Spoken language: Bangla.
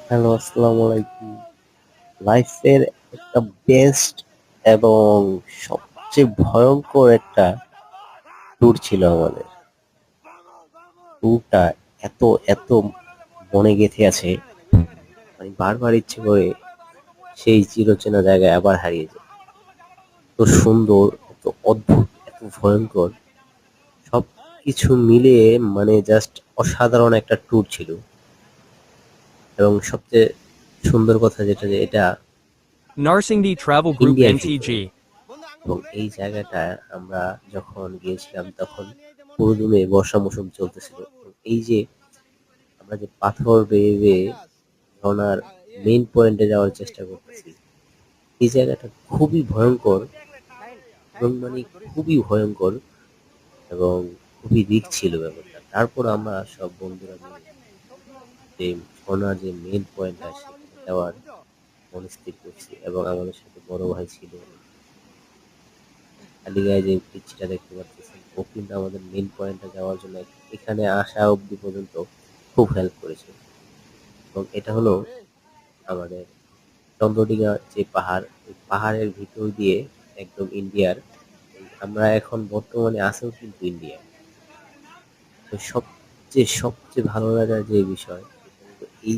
হ্যালো, আসসালামু আলাইকুম। লাইফের একটা বেস্ট এবং সবচেয়ে ভয়ঙ্কর একটা ট্যুর ছিল আমাদের। ট্যুরটা এত, এত মনে গেঁথে আছে, মানে বারবার ইচ্ছে করে সেই চিরচেনা জায়গায় আবার হারিয়ে যাই। এত সুন্দর, এত অদ্ভুত, এত ভয়ঙ্কর সবকিছু মিলিয়ে মানে জাস্ট অসাধারণ একটা ট্যুর ছিল। এবং সবচেয়ে সুন্দর কথা যেটা যে এটা Narsingdi Travel Group ইন্ডিয়ার ভিতরে। NTG. এবং এই জায়গাটা আমরা যখন গিয়েছিলাম তখন পুরোদমে বর্ষা মৌসুম চলতেছিল। এবং এই যে আমরা যে পাথর বেয়ে বেয়ে ঝর্ণার মেইন পয়েন্টে যাওয়ার চেষ্টা করতেছি, এই জায়গাটা খুবই ভয়ঙ্কর এবং মানে খুবই ভয়ঙ্কর এবং খুবই রিস্ক ছিল ব্যাপারটা। তারপর আমরা সব বন্ধুরা মিলে যে ঝর্ণার যে মেইন পয়েন্টটা সেখানে যাওয়ার মনস্থির করছি এবং আমাদের সাথে বড় ভাই ছিল। খালি গায়ে যে পিচ্ছিটা দেখতে পারতেছেন ও কিন্তু আমাদের মেইন পয়েন্টে যাওয়ার জন্য এখানে আসা অব্দি পর্যন্ত খুব হেল্প করেছে। এবং এটা হলো আমাদের চন্দ্রডিঙা যে পাহাড়, ওই পাহাড়ের ভিতর দিয়ে একদম ইন্ডিয়ার আমরা এখন বর্তমানে আছেও কিন্তু ইন্ডিয়া। তো সবচেয়ে সবচেয়ে ভালো লাগার যে বিষয়